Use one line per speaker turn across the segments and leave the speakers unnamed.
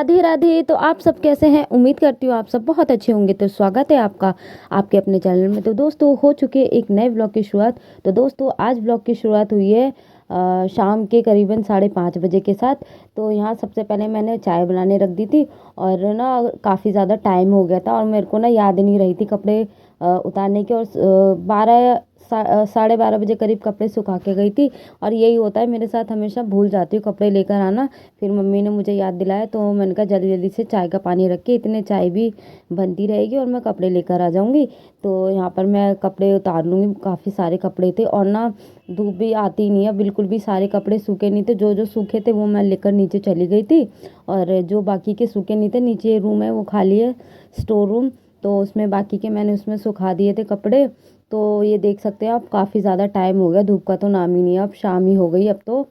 राधे राधे। तो आप सब कैसे हैं? उम्मीद करती हूँ आप सब बहुत अच्छे होंगे। तो स्वागत है आपका आपके अपने चैनल में। तो दोस्तों हो चुकी है एक नए ब्लॉग की शुरुआत। तो दोस्तों आज ब्लॉग की शुरुआत हुई है शाम के करीबन 5:30 बजे के साथ। तो यहाँ सबसे पहले मैंने चाय बनाने रख दी थी और ना काफ़ी ज़्यादा टाइम हो गया था और मेरे को ना याद नहीं रही थी कपड़े उतारने की। और 12 साढ़े 12 बजे करीब कपड़े सुखा के गई थी। और यही होता है मेरे साथ, हमेशा भूल जाती हूँ कपड़े लेकर आना। फिर मम्मी ने मुझे याद दिलाया तो मैंने कहा जल्दी जल्दी से चाय का पानी रख के, इतने चाय भी बनती रहेगी और मैं कपड़े लेकर आ जाऊँगी। तो यहाँ पर मैं कपड़े उतार लूँगी। काफ़ी सारे कपड़े थे और ना धूप भी आती नहीं है बिल्कुल भी, सारे कपड़े सूखे नहीं थे। जो जो सूखे थे वो मैं लेकर नीचे चली गई थी और जो बाकी के सूखे नहीं थे, नीचे रूम है वो खाली है, स्टोर रूम। तो उसमें बाकी के मैंने उसमें सुखा दिए थे कपड़े। तो ये देख सकते हैं आप, काफ़ी ज़्यादा टाइम हो गया, धूप का तो नाम ही नहीं है, अब शाम ही हो गई। अब तो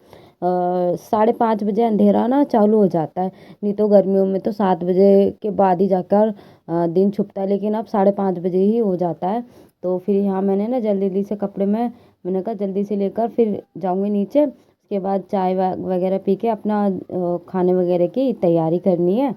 5:30 बजे अंधेरा ना चालू हो जाता है। नहीं तो गर्मियों में तो 7 बजे के बाद ही जाकर दिन छुपता है, लेकिन अब 5:30 बजे ही हो जाता है। तो फिर यहाँ मैंने ना जल्दी जल्दी से कपड़े मैंने कहा जल्दी से लेकर फिर जाऊँगी नीचे। उसके बाद चाय वगैरह पी के अपना खाने वगैरह की तैयारी करनी है।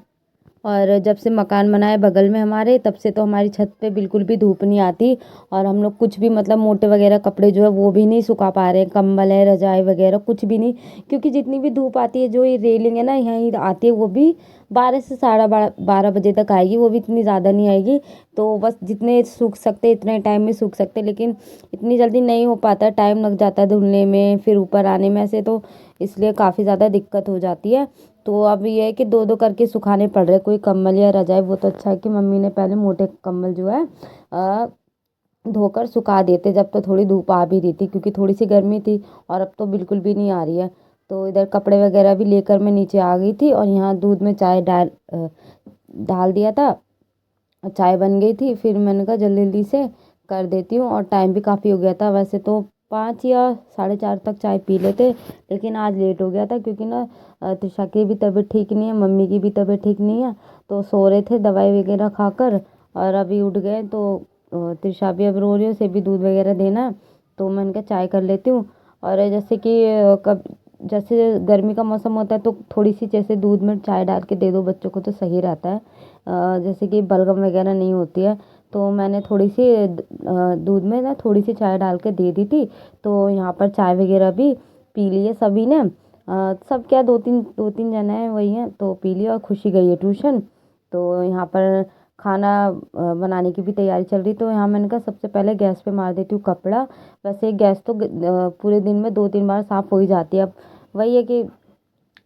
और जब से मकान बना है बगल में हमारे, तब से तो हमारी छत पे बिल्कुल भी धूप नहीं आती। और हम लोग कुछ भी मतलब मोटे वगैरह कपड़े जो है वो भी नहीं सुखा पा रहे हैं, कंबल है, रजाई वगैरह कुछ भी नहीं। क्योंकि जितनी भी धूप आती है, जो ये रेलिंग है ना यहीं आती है, वो भी 12 से 12:30 बजे तक आएगी, वो भी इतनी ज़्यादा नहीं आएगी। तो बस जितने सूख सकते इतने टाइम में सूख सकते, लेकिन इतनी जल्दी नहीं हो पाता, टाइम लग जाता है धुलने में फिर ऊपर आने में से। तो इसलिए काफ़ी ज़्यादा दिक्कत हो जाती है। तो अब ये है कि दो दो करके सुखाने पड़ रहे, कोई कंबल या रजाई। वो तो अच्छा है कि मम्मी ने पहले मोटे कंबल जो है अ, धोकर सुखा देते जब तो थोड़ी धूप आ भी रही थी, क्योंकि थोड़ी सी गर्मी थी। और अब तो बिल्कुल भी नहीं आ रही है। तो इधर कपड़े वगैरह भी लेकर मैं नीचे आ गई थी और यहाँ दूध में चाय डाल दिया था। चाय बन गई थी, फिर मैंने कहा जल्दी जल्दी से कर देती हूँ। और टाइम भी काफ़ी हो गया था, वैसे तो 5 या 4:30 तक चाय पी लेते, लेकिन आज लेट हो गया था क्योंकि ना त्रिशा की भी तबीयत ठीक नहीं है, मम्मी की भी तबीयत ठीक नहीं है। तो सो रहे थे दवाई वगैरह खाकर और अभी उठ गए। तो त्रिशा भी अब रो रही है, उसे भी दूध वगैरह देना है। तो मैंने कहा चाय कर लेती हूँ। और जैसे कि कब जैसे गर्मी का मौसम होता है तो थोड़ी सी जैसे दूध में चाय डाल के दे दो बच्चों को तो सही रहता है। जैसे कि बलगम वगैरह नहीं होती है। तो मैंने थोड़ी सी दूध में ना थोड़ी सी चाय डाल के दे दी थी। तो यहाँ पर चाय वगैरह भी पी ली है सभी ने। सब क्या, दो तीन जने हैं वही हैं, तो पी लिया। और खुशी गई है ट्यूशन। तो यहाँ पर खाना बनाने की भी तैयारी चल रही। तो यहाँ मैंने कहा सबसे पहले गैस पे मार देती हूँ कपड़ा। वैसे गैस तो पूरे दिन में 2-3 बार साफ़ हो ही जाती है। अब वही है कि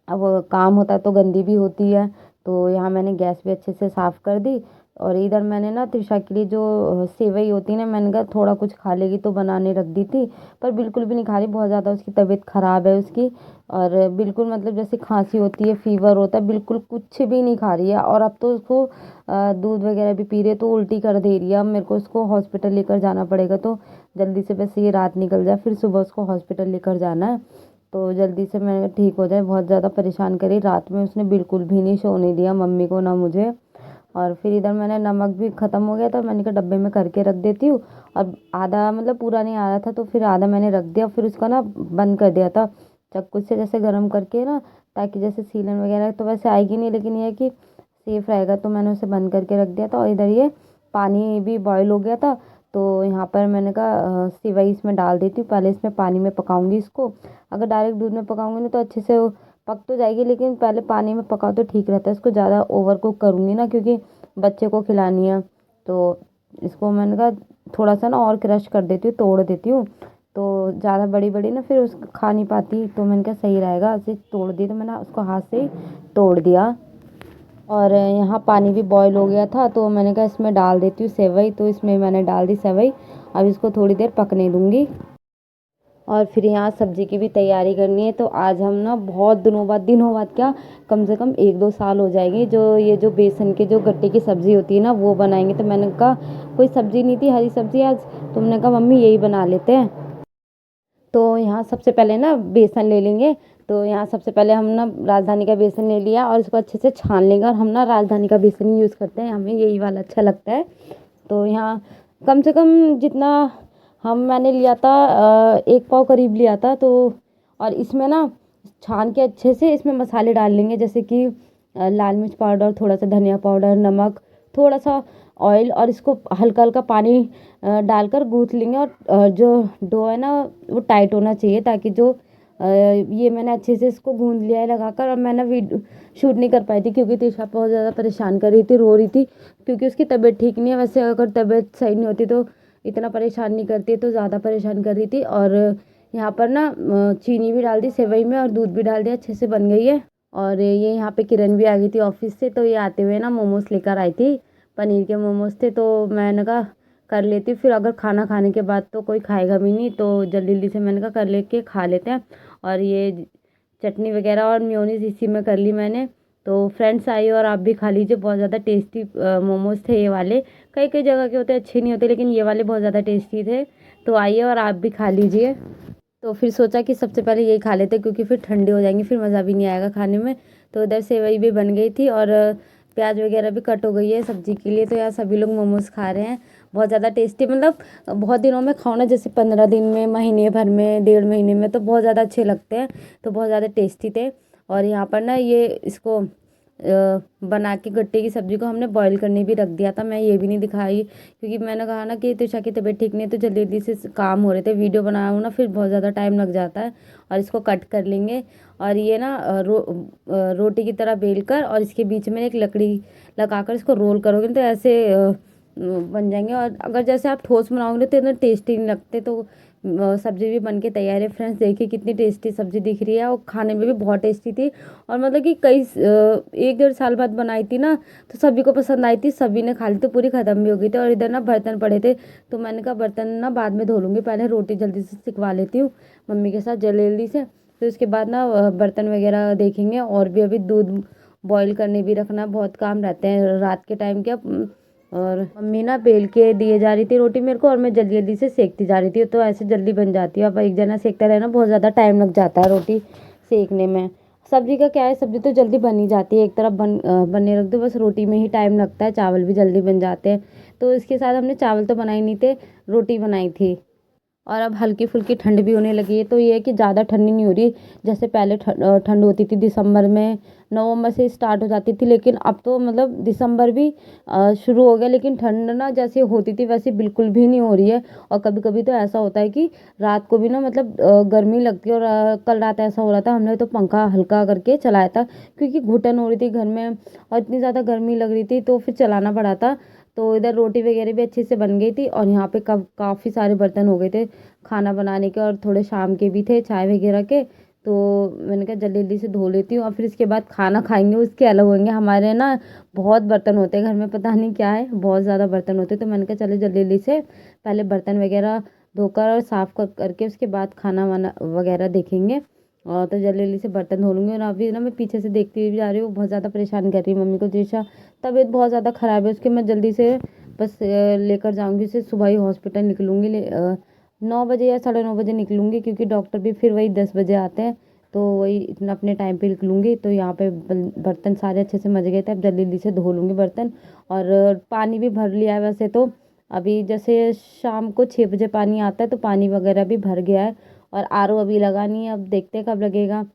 अब काम होता है तो गंदी भी होती है। तो यहाँ मैंने गैस भी अच्छे से साफ़ कर दी। और इधर मैंने ना त्रिशा के लिए जो सेवई होती है ना, मैंने कहा थोड़ा कुछ खा लेगी तो बनाने रख दी थी। पर बिल्कुल भी नहीं खा रही, बहुत ज़्यादा उसकी तबीयत ख़राब है उसकी। और बिल्कुल मतलब जैसे खांसी होती है, फीवर होता है, बिल्कुल कुछ भी नहीं खा रही है। और अब तो उसको दूध वगैरह भी पी रही है तो उल्टी कर दे रही है। अब मेरे को उसको हॉस्पिटल लेकर जाना पड़ेगा। तो जल्दी से बस ये रात निकल जाए, फिर सुबह उसको हॉस्पिटल लेकर जाना है। तो जल्दी से मैं ठीक हो जाए, बहुत ज़्यादा परेशान करी रात में उसने, बिल्कुल भी नहीं सोने दिया मम्मी को ना मुझे। और फिर इधर मैंने नमक भी ख़त्म हो गया था, मैंने कहा डब्बे में करके रख देती हूँ। और आधा मतलब पूरा नहीं आ रहा था तो फिर आधा मैंने रख दिया, फिर उसका ना बंद कर दिया था चक्कू से, जैसे गर्म करके ना, ताकि जैसे सीलन वगैरह तो वैसे आएगी नहीं, लेकिन ये है कि सेफ रहेगा। तो मैंने उसे बंद करके रख दिया था। और इधर ये पानी भी बॉयल हो गया था। तो यहाँ पर मैंने कहा सेवई इसमें डाल देती हूँ, पहले इसमें पानी में पकाऊंगी इसको। अगर डायरेक्ट दूध में पकाऊंगी ना तो अच्छे से वो पक तो जाएगी, लेकिन पहले पानी में पकाओ तो ठीक रहता है। इसको ज़्यादा ओवर कुक करूँगी ना, क्योंकि बच्चे को खिलानी है। तो इसको मैंने कहा थोड़ा सा ना और क्रश कर देती हूँ, तोड़ देती हूँ। तो ज़्यादा बड़ी बड़ी ना फिर उसको खा नहीं पाती, तो मैंने कहा सही रहेगा ऐसे तोड़ दी। तो मैंने उसको हाथ से ही तोड़ दिया। और यहाँ पानी भी बॉईल हो गया था तो मैंने कहा इसमें डाल देती हूँ सेवई। तो इसमें मैंने डाल दी सेवई। अब इसको थोड़ी देर पकने दूँगी। और फिर यहाँ सब्जी की भी तैयारी करनी है। तो आज हम ना बहुत दिनों बाद क्या, कम से कम 1-2 साल हो जाएंगे, जो ये जो बेसन के जो गट्टे की सब्ज़ी होती है ना वो बनाएंगे। तो मैंने कहा कोई सब्ज़ी नहीं थी, हरी सब्ज़ी आज, तो मैंने कहा मम्मी यही बना लेते हैं। तो यहाँ सबसे पहले ना बेसन ले लेंगे। तो यहाँ सबसे पहले हम ना राजधानी का बेसन ले लिया और इसको अच्छे से छान लेंगे। और हम ना राजधानी का बेसन ही यूज़ करते हैं, हमें यही वाला अच्छा लगता है। तो यहाँ कम से कम जितना मैंने लिया था 1 पाव करीब लिया था। तो और इसमें ना छान के अच्छे से इसमें मसाले डाल लेंगे, जैसे कि लाल मिर्च पाउडर, थोड़ा सा धनिया पाउडर, नमक, थोड़ा सा ऑयल और इसको हल्का हल्का पानी डालकर गूँथ लेंगे। और जो डो है ना वो टाइट होना चाहिए, ताकि जो ये मैंने अच्छे से इसको गूँथ लिया है लगाकर। और मैं ना वीडियो शूट नहीं कर पाई थी क्योंकि तिशा बहुत ज़्यादा परेशान कर रही थी, रो रही थी, क्योंकि उसकी तबीयत ठीक नहीं है। वैसे अगर तबीयत सही नहीं होती तो इतना परेशान नहीं करती, तो ज़्यादा परेशान कर रही थी। और यहाँ पर ना चीनी भी डाल दी सेवई में और दूध भी डाल दिया, अच्छे से बन गई है। और ये यहाँ पे किरण भी आ गई थी ऑफिस से, तो ये आते हुए ना मोमोज लेकर आई थी, पनीर के मोमोज थे। तो मैंने कहा कर लेती हूँ, फिर अगर खाना खाने के बाद तो कोई खाएगा भी नहीं, तो जल्दी जल्दी से मैंने कहा कर लेके खा लेते हैं। और ये चटनी वगैरह और मेयोनीज इसी में कर ली मैंने। तो फ्रेंड्स आइए और आप भी खा लीजिए, बहुत ज़्यादा टेस्टी मोमोज थे ये वाले। कई कई जगह के होते अच्छे नहीं होते, लेकिन ये वाले बहुत ज़्यादा टेस्टी थे। तो आइए और आप भी खा लीजिए। तो फिर सोचा कि सबसे पहले यही खा लेते, क्योंकि फिर ठंडे हो जाएंगे, फिर मज़ा भी नहीं आएगा खाने में। तो इधर सेवई भी बन गई थी और प्याज वगैरह भी कट हो गई है सब्जी के लिए। तो यार सभी लोग मोमोज खा रहे हैं, बहुत ज़्यादा टेस्टी। मतलब बहुत दिनों में खाओ ना, जैसे 15 दिन में, महीने भर में, 1.5 महीने में, तो बहुत ज़्यादा अच्छे लगते हैं। तो बहुत ज़्यादा टेस्टी थे। और यहाँ पर ना ये इसको बना के गट्टे की सब्ज़ी को हमने बॉईल करने भी रख दिया था। मैं ये भी नहीं दिखाई, क्योंकि मैंने कहा ना कि त्रिशा की तबीयत ठीक नहीं है, तो जल्दी जल्दी से काम हो रहे थे, वीडियो बनाऊँ ना फिर बहुत ज़्यादा टाइम लग जाता है। और इसको कट कर लेंगे और ये ना रोटी की तरह बेल कर और इसके बीच में एक लकड़ी लगाकर इसको रोल करोगे तो ऐसे बन जाएंगे। और अगर जैसे आप ठोस बनाओगे तो इतना टेस्टी नहीं लगते। तो सब्ज़ी भी बन के तैयार है फ्रेंड्स, देखिए कितनी टेस्टी सब्ज़ी दिख रही है, और खाने में भी बहुत टेस्टी थी। और मतलब कि कई 1 डेढ़ साल बाद बनाई थी ना, तो सभी को पसंद आई थी, सभी ने खा ली, तो पूरी ख़त्म भी हो गई थी। और इधर ना बर्तन पड़े थे, तो मैंने कहा बर्तन ना बाद में धो लूँगी, पहले रोटी जल्दी से सिकवा लेती हूँ मम्मी के साथ जल्दी जल्दी से। फिर उसके बाद ना बर्तन वगैरह देखेंगे। और भी अभी दूध बॉईल करने भी रखना, बहुत काम रहते हैं रात के टाइम के। अब और मम्मी ना बेल के दिए जा रही थी रोटी मेरे को, और मैं जल्दी जल्दी से सेकती जा रही थी, तो ऐसे जल्दी बन जाती है। अब एक जना सेकता रहे ना, बहुत ज़्यादा टाइम लग जाता है रोटी सेकने में। सब्जी का क्या है, सब्जी तो जल्दी बन ही जाती है, एक तरफ बनने रख दो, बस रोटी में ही टाइम लगता है, चावल भी जल्दी बन जाते हैं। तो इसके साथ हमने चावल तो बनाए नहीं थे, रोटी बनाई थी। और अब हल्की फुल्की ठंड भी होने लगी है, तो ये है कि ज़्यादा ठंडी नहीं हो रही। जैसे पहले ठंड होती थी दिसंबर में, नवंबर से स्टार्ट हो जाती थी, लेकिन अब तो मतलब दिसंबर भी शुरू हो गया, लेकिन ठंड ना जैसे होती थी वैसे बिल्कुल भी नहीं हो रही है। और कभी कभी तो ऐसा होता है कि रात को भी ना मतलब गर्मी लगती है। और कल रात ऐसा हो रहा था, हमने तो पंखा हल्का करके चलाया था, क्योंकि घुटन हो रही थी घर में और इतनी ज़्यादा गर्मी लग रही थी, तो फिर चलाना पड़ा था। तो इधर रोटी वगैरह भी अच्छे से बन गई थी, और यहाँ पे काफ़ी सारे बर्तन हो गए थे खाना बनाने के, और थोड़े शाम के भी थे चाय वगैरह के। तो मैंने कहा जल्दी जल्दी से धो लेती हूँ, और फिर इसके बाद खाना खाएंगे, उसके अलग होंगे। हमारे ना बहुत बर्तन होते हैं घर में, पता नहीं क्या है, बहुत ज़्यादा बर्तन होते हैं। तो मैंने कहा चलो जल्दी जल्दी से पहले बर्तन वगैरह धोकर और साफ़ करके उसके बाद खाना वाना वगैरह देखेंगे। और तो जल्दी जल्दी से बर्तन धो लूँगी। और अभी ना मैं पीछे से देखती हुई जा रही हूँ, बहुत ज़्यादा परेशान कर रही है मम्मी को दिशा, तबीयत बहुत ज़्यादा ख़राब है उसकी। मैं जल्दी से बस लेकर जाऊँगी उसे, सुबह ही हॉस्पिटल निकलूँगी 9 बजे या 9:30 बजे निकलूँगी, क्योंकि डॉक्टर भी फिर वही 10 बजे आते हैं। तो वही इतना अपने टाइम पे निकलूँगी। तो यहाँ पे बर्तन सारे अच्छे से मज गए थे, अब जल्दी जल्दी से धो लूँगी बर्तन। और पानी भी भर लिया है वैसे तो, अभी जैसे शाम को 6 बजे पानी आता है, तो पानी वगैरह भी भर गया है। और आरओ अभी लगा नहीं है, अब देखते हैं कब लगेगा।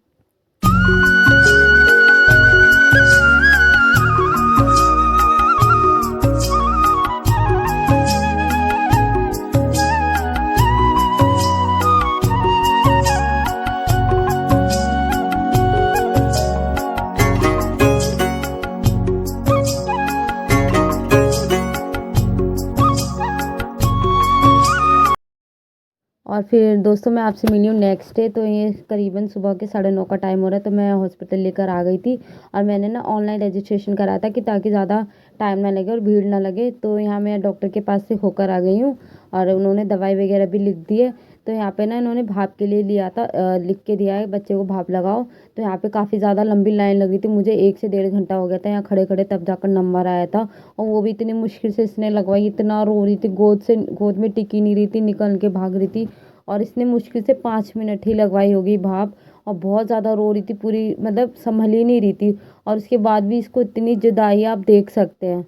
और फिर दोस्तों मैं आपसे मिली हूँ नेक्स्ट डे। तो ये करीबन सुबह के 9:30 का टाइम हो रहा है, तो मैं हॉस्पिटल लेकर आ गई थी। और मैंने ना ऑनलाइन रजिस्ट्रेशन करा था, कि ताकि ज़्यादा टाइम ना लगे और भीड़ ना लगे। तो यहाँ मैं डॉक्टर के पास से होकर आ गई हूँ, और उन्होंने दवाई वगैरह भी लिख दी है। तो यहाँ पे ना इन्होंने भाप के लिए लिया था, लिख के दिया है बच्चे को भाप लगाओ। तो यहाँ पे काफ़ी ज़्यादा लंबी लाइन लगी थी, मुझे 1 से 1.5 घंटा हो गया था यहाँ खड़े खड़े, तब जाकर नंबर आया था। और वो भी इतनी मुश्किल से इसने लगवाई, इतना रो रही थी, गोद में टिकी नहीं रही थी, निकल के भाग रही थी। और इसने मुश्किल से 5 मिनट ही लगवाई होगी भाप, और बहुत ज़्यादा रो रही थी, पूरी मतलब संभल ही नहीं रही थी। और उसके बाद भी इसको इतनी जुदाई आप देख सकते हैं।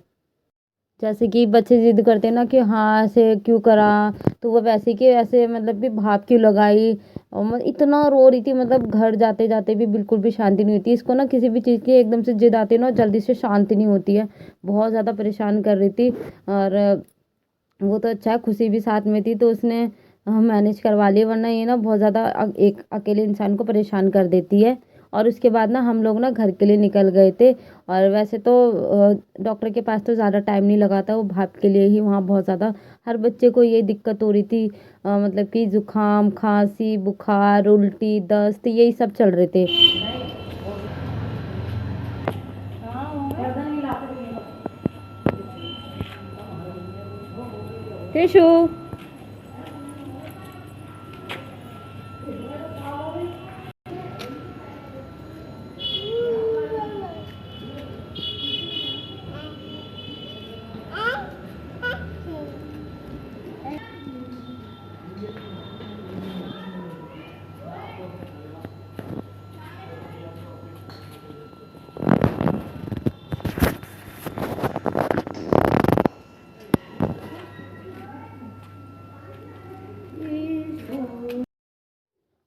जैसे कि बच्चे जिद करते हैं ना कि हाँ ऐसे क्यों करा, तो वो वैसे कि ऐसे मतलब कि भाप क्यों लगाई, और इतना रो रही थी, मतलब घर जाते जाते भी बिल्कुल भी शांति नहीं होती इसको ना, किसी भी चीज़ की एकदम से जिद आती है ना, जल्दी से शांति नहीं होती है। बहुत ज़्यादा परेशान कर रही थी। और वो तो अच्छा है, खुशी भी साथ में थी तो उसने मैनेज करवा लिया, वरना ये ना बहुत ज़्यादा एक अकेले इंसान को परेशान कर देती है। और उसके बाद ना हम लोग ना घर के लिए निकल गए थे। और वैसे तो डॉक्टर के पास तो ज़्यादा टाइम नहीं लगा था, वो भाप के लिए ही वहाँ बहुत ज़्यादा हर बच्चे को ये दिक्कत हो रही थी। मतलब कि जुकाम, खांसी, बुखार, उल्टी, दस्त, यही सब चल रहे थे। टिशू।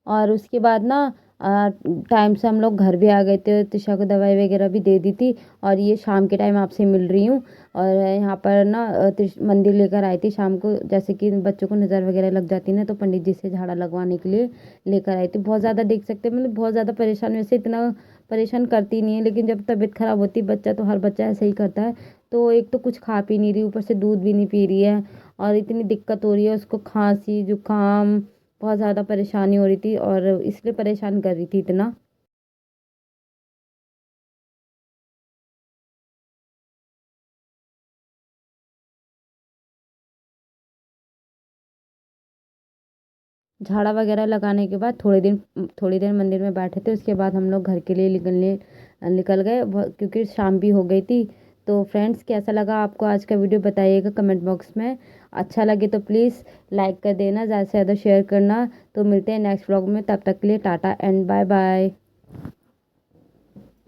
और उसके बाद ना टाइम से हम लोग घर भी आ गए थे, तिशा को दवाई वगैरह भी दे दी थी। और ये शाम के टाइम आपसे मिल रही हूँ। और यहाँ पर ना मंदिर लेकर आई थी शाम को, जैसे कि बच्चों को नज़र वगैरह लग जाती ना, तो पंडित जी से झाड़ा लगवाने के लिए लेकर आई थी। बहुत ज़्यादा देख सकते हैं, मतलब बहुत ज़्यादा परेशान, वैसे इतना परेशान करती नहीं है, लेकिन जब तबीयत ख़राब होती है, बच्चा तो हर बच्चा ऐसे ही करता है। तो एक तो कुछ खा पी नहीं रही, ऊपर से दूध भी नहीं पी रही है। और इतनी दिक्कत हो रही है उसको, खांसी, जुकाम, बहुत ज़्यादा परेशानी हो रही थी और इसलिए परेशान कर रही थी इतना। झाड़ा वगैरह लगाने के बाद थोड़ी देर मंदिर में बैठे थे, उसके बाद हम लोग घर के लिए निकल गए, क्योंकि शाम भी हो गई थी। तो फ्रेंड्स, कैसा लगा आपको आज का वीडियो बताइएगा कमेंट बॉक्स में। अच्छा लगे तो प्लीज़ लाइक कर देना, ज़्यादा से ज़्यादा शेयर करना। तो मिलते हैं नेक्स्ट व्लॉग में, तब तक के लिए टाटा एंड बाय बाय।